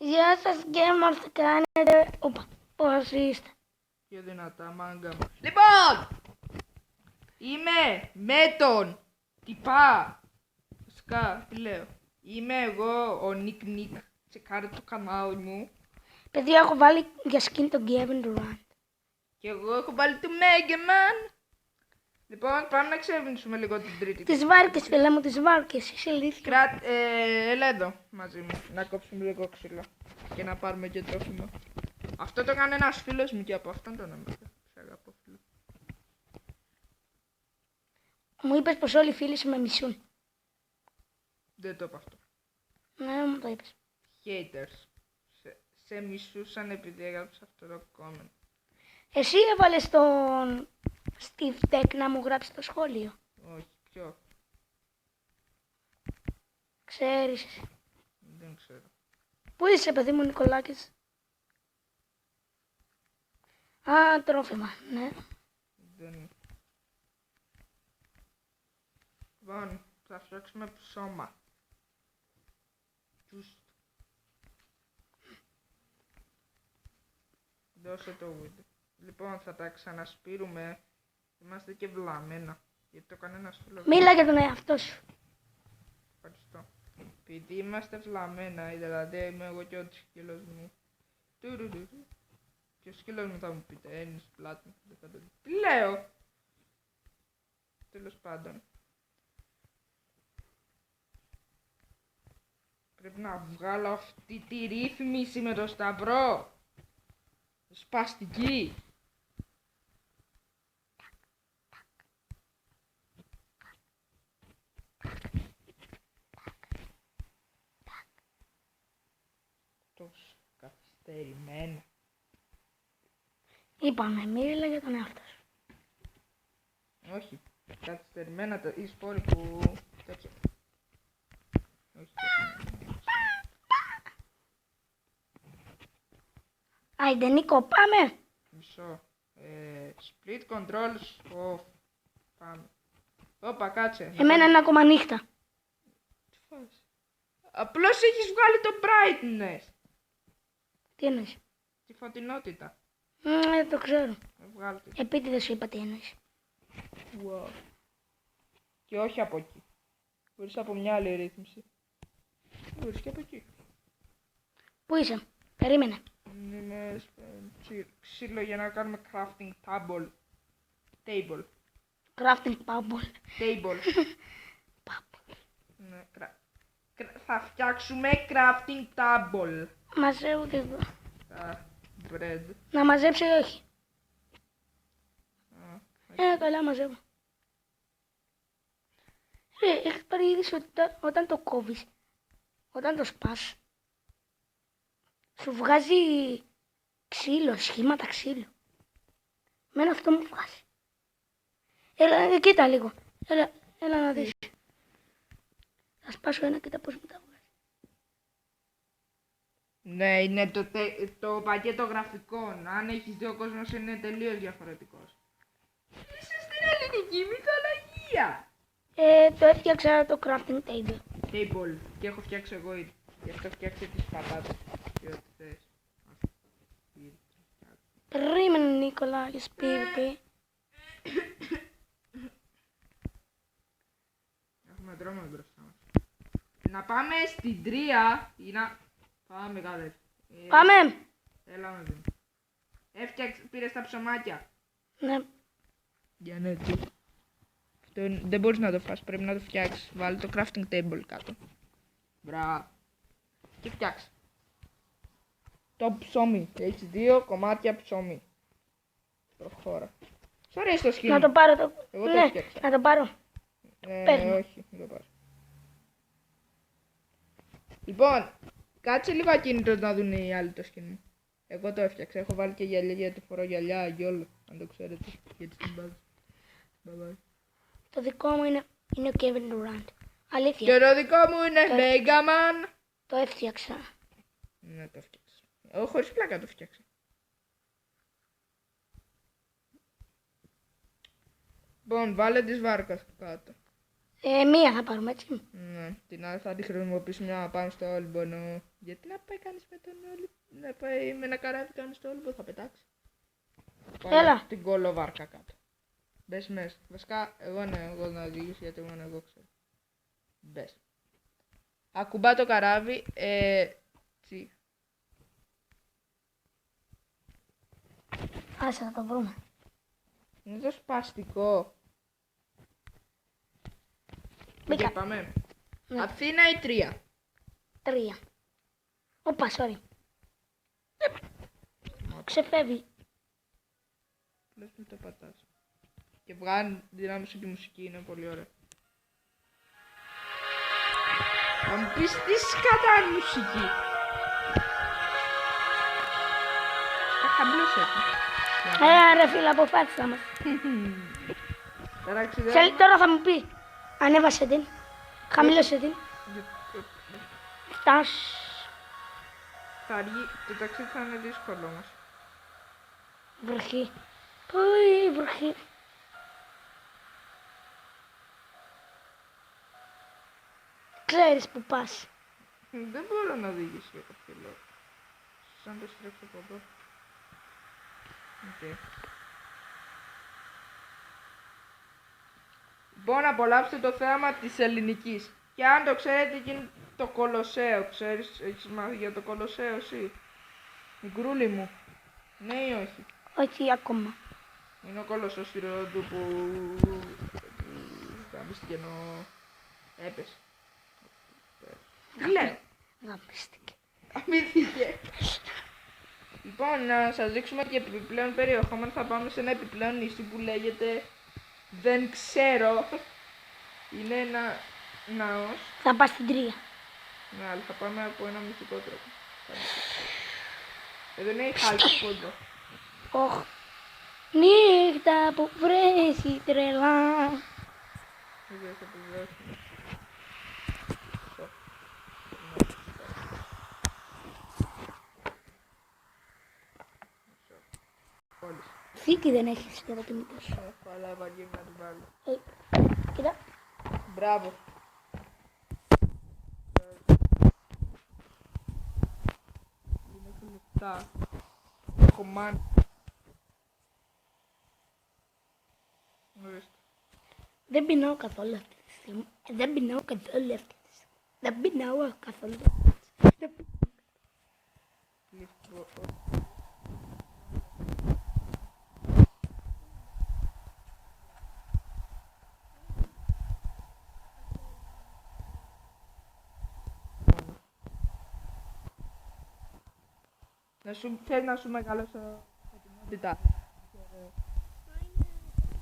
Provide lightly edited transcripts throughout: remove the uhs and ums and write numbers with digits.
Γεια σας, γκέμαρ, τι κάνετε? Οπα, πώς είστε? Πιο δυνατά, μάγκα μου. Λοιπόν! Είμαι με τον τυπά. Σκά, τι λέω. Είμαι εγώ ο Νικ Νικ. Τσεκάρετε το κανάλι μου. Παιδιά, έχω βάλει για skin τον Kevin Durant. Και εγώ έχω βάλει το Mega Man. Λοιπόν, πάμε να ξεύνησουμε λίγο την τρίτη. Τις βάρκες, φίλε μου, τις βάρκες, είσαι ηλίθια. Έλα εδώ μαζί μου. Να κόψουμε λίγο ξύλο. Και να πάρουμε και τρόφιμο. Αυτό το έκανε ένας φίλος μου και από αυτόν τον έμαθα. Σε αγαπώ, φίλο. Μου είπες πως όλοι οι φίλοι σου με μισούν. Δεν το είπα αυτό. Ναι, μου το είπες. Haters. Σε μισούσαν επειδή έγραψα αυτό το comment. Εσύ έβαλες τον Steve Tech να μου γράψει το σχόλιο. Όχι, ποιο. Ξέρεις εσύ. Δεν ξέρω. Πού είσαι, παιδί μου, Νικολάκης? Α, τρόφιμα, ναι. Δεν. Λοιπόν, θα φτιάξουμε ψώμα. Just. Δώσε το wood. Λοιπόν, θα τα ξανασπείρουμε. Είμαστε και βλαμμένα. Γιατί το έκανε ένας φίλος. Μίλα για τον εαυτό σου. Ευχαριστώ. Επειδή είμαστε βλαμμένα, δηλαδή είμαι εγώ και ο σκύλος μου. Τουρουρουρου. Και ο σκύλος μου θα μου πείτε, είναι στην πλάτη μου. Δεν θα το δει. Τι λέω! Τέλος πάντων. Πρέπει να βγάλω αυτή τη ρύθμιση με το σταυρό. Σπαστική. Τόσο καθυστερημένα. Είπαμε, μίλα για τον εαυτό σου. Όχι. Καθυστερημένα οι σπόροι που τέτοια. Όχι. Άιντε, Νίκο, πάμε. Μισό. Split controls off. Πάμε. Όπα, κάτσε. Εμένα είναι ακόμα νύχτα. Τι φας. Απλώς έχεις βγάλει το brightness. Τι εννοείς? Τη φωτεινότητα. Δεν το ξέρω. Βγάλει το. Επίτηδες σου είπα τι εννοείς. Wow. Και όχι από εκεί. Μπορείς από μια άλλη ρύθμιση. Μπορείς και από εκεί. Πού είσαι? Περίμενε. Είμαι ξύλο για να κάνουμε crafting table. Table. Crafting bubble. Table. Bubble. Ναι, θα φτιάξουμε crafting table. Μαζεύω και εδώ. Bread. Να μαζέψω ή όχι? Α, Καλά μαζεύω. Έχεις πάρει είδηση ότι όταν το κόβεις, όταν το σπάς, σου βγάζει ξύλο, σχήματα ξύλου. Μένα αυτό μου βγάζει. Έλα, κοίτα λίγο. Έλα να δεις. Θα σπάσω ένα, κοίτα πώς μου τα βγάζει. Ναι, είναι το πακέτο γραφικών. Αν έχεις δει, ο κόσμος είναι τελείως διαφορετικός. Είσαι στην ελληνική μυθολογία. Το έφτιαξα το crafting table. Table. Και έχω φτιάξει εγώ ήδη. Γι' αυτό φτιάξε τις πατάτες. Και ό,τι θες. Περίμενε, Νίκολα, για PvP. Έχουμε δρόμο μπροστά μας. Να πάμε στην 3 ή να... Πάμε κάτω. Πάμε! Έλα μαζί μου. Πήρες τα ψωμάκια. Ναι. Για ναι, τι. Αυτό δεν μπορείς να το φας, πρέπει να το φτιάξεις. Βάλει το crafting table κάτω. Μπράβο. Και φτιάξε. Το ψωμί. Έχεις 2 κομμάτια ψωμί. Προχώρα. Σ' αρέσει το σχήμα. Να το πάρω το... Εγώ το ναι, φτιάξα. να το πάρω. Παίρνω. Όχι, δεν το πάρω. Λοιπόν, κάτσε λίγο ακίνητος να δουν οι άλλοι το σκηνή. Εγώ το έφτιαξα. Έχω βάλει και γυαλιά γιατί φορώ γυαλιά για όλο. Αν το ξέρετε. Γιατί στην μπάζα. Bye bye. Το δικό μου είναι ο Kevin Durant. Αλήθεια. Και το δικό μου είναι Mega Man. Το έφτιαξα. Ναι, το έφτιαξα. Εγώ χωρίς πλάκα το φτιάξα. Λοιπόν, βάλε τις βάρκας κάτω. Μία θα πάρουμε, έτσι. Ναι, την άλλη θα τη χρησιμοποιήσουμε να πάμε στο Όλυμπο. Γιατί να πάει κανείς με τον Όλυμπο, να πάει με ένα καράβι κανείς στο Όλυμπο, θα πετάξει. Έλα. Την κολοβάρκα κάτω. Μπες μέσα. Βασικά, εγώ να οδηγήσω γιατί μόνο εγώ ξέρω. Μπες. Ακουμπά το καράβι, τσι. Άσε να το βρούμε. Είναι το σπαστικό. Μπήκα. Και πάμε. Ναι. Αθήνα ή Τρία. 3. Όπα, sorry. Ξεφεύγει. Λες μην το πατάς. Και βγάλει δυνάμωση και μουσική, είναι πολύ ωραία. Θα μου πεις τι σκατά είναι μουσική. Χαμπλός έχω. Ρε φίλε, αποφάσισα μας. Εντάξει, δεν... Τώρα θα μου πει. Ανέβασε την. Χαμήλωσε την. Φτάσ. Θα αργεί, το ταξίδι θα είναι δύσκολο όμως. Βροχή. Πολύ βροχή. Ξέρεις που πας. Δεν μπορώ να οδηγήσω για κάποιο λόγο. Σαν το στρέψω από εδώ. Okay. Λοιπόν, απολαύστε το θέαμα της ελληνικής. Και αν το ξέρετε, γίνει το Κολοσσέο. Ξέρεις, έχεις μάθει για το Κολοσσέο εσύ. Μικρούλη μου. Ναι ή όχι. Όχι ακόμα. Είναι ο κόλωσος στη Ρόδου που γαμίστηκε ενώ έπεσε. Τι λέω. Γαμίστηκε. Αμύθηκε. Λοιπόν, να σας δείξουμε και επιπλέον περιεχόμενο. Θα πάμε σε ένα επιπλέον νησί που λέγεται Δεν ξέρω. Είναι ένα ναός. Θα πας στην 3. Ναι, αλλά θα πάμε από ένα μυστικό τρόπο. Εδώ είναι η χάλκη πόντο. Όχ. Νύχτα που βρέχει τρελά. Δεν θα επιβιώσουμε. Θήκη δεν έχεις για το κινητό σου. Έχω, αλλά βαριέμαι να την βάλω. Κοίτα. Μπράβο. Είναι και λεπτά. Έχω μάνι. Ορίστε. Δεν πεινάω καθόλου αυτή τη στιγμή. Δεν πεινάω καθόλου αυτή τη στιγμή. Δεν πεινάω καθόλου. Λοιπόν, θέλει να σου μεγαλώσω ετοιμότητα.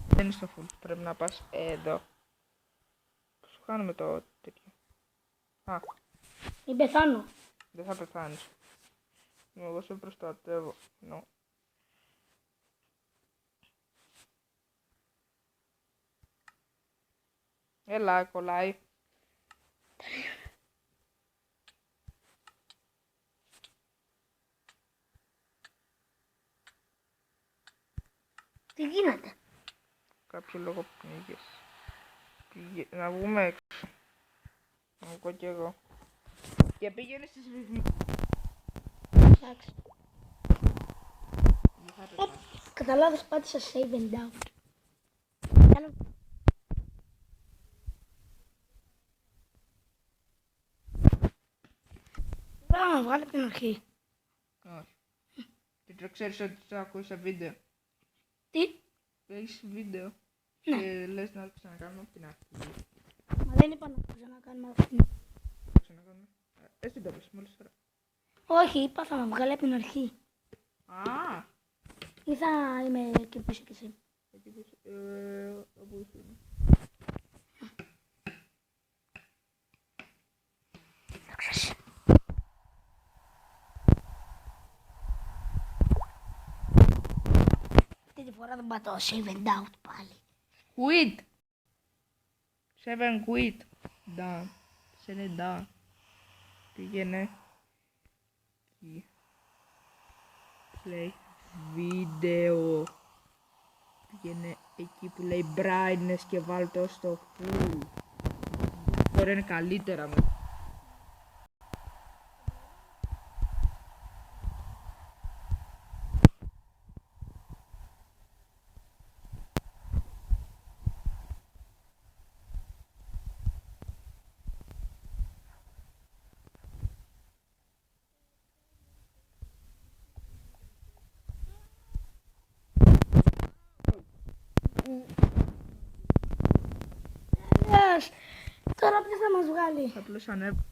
Δεν είναι στο full. Πρέπει να πας εδώ. Σου κάνουμε το τέτοιο. Α, Μην πεθάνω. δεν θα πεθάνεις. Εγώ σε προστατεύω. No. Έλα, κολλάει. Τι γίνεται. Κάποιο λόγο πνίγες. Να βγούμε έξω. Να βγω κι εγώ. Και πήγαινε στις ρυθμίσεις. Εντάξει. Κατά λάθος πάτησα save and out. Πρέπει να βγάλω από την αρχή. Όχι. Και το ξέρεις ότι θα ακούσα βίντεο. Τι. Έχεις βίντεο. Ναι. Και λες να το ξανακάνουμε από την αρχή. Μα δεν είπα να το ξανακάνουμε αυτή. Το ξανακάνουμε. Εσύ το πες μόλις τώρα. Όχι, είπα θα με βγάλει από την αρχή. Α! Ή θα είμαι εκεί που είσαι και εσύ. Εκεί που όπου είσαι. Εντάξει. Αυτή τη φορά δεν πατώ save and out πάλι. Quit! 7 quit. Down. Σε είναι down. Πήγαινε. Εκεί. Play βίντεο. Πήγαινε εκεί που λέει brightness και βάλ' το στο full. Τώρα είναι καλύτερα με. Yes. Τώρα ποιος θα μας βγάλει. Απλώς ανέβω.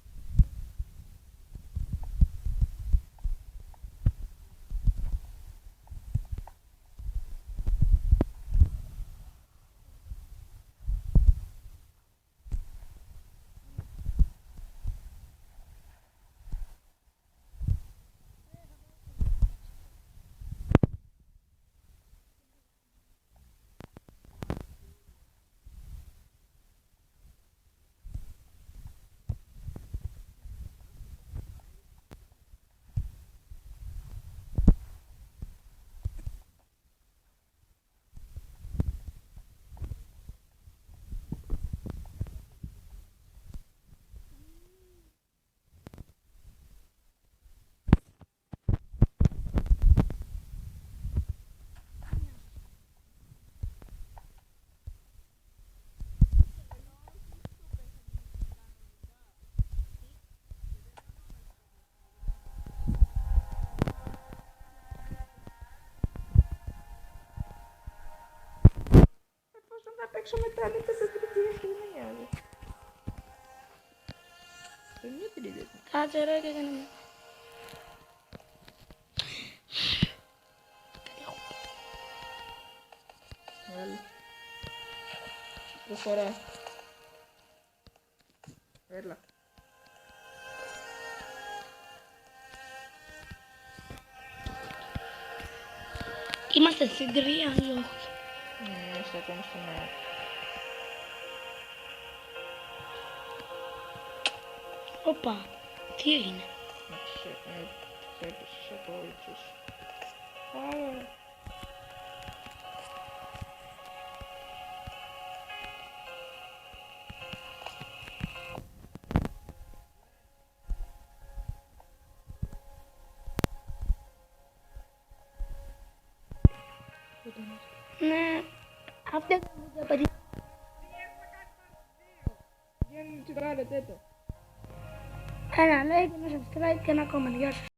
Εφόσον θα παίξω μετά, δεν θα το τριτήρες και δεν με νοιάζει. Δεν είναι τρίτες. Κάτσε ρε και δεν είναι. Έλα. Προχωρά. Έλα. Είμαστε στην 3 ή όχι. Είμαστε ακόμα στον αέρα. Όπα, τι έγινε. Έπεσες από ύψος. Άρα. Ναι, αυτό είναι το παιδί. Βγαίνουν τσιμπάρετε το. Ένα like, ένα subscribe και ένα comment. Γεια σας.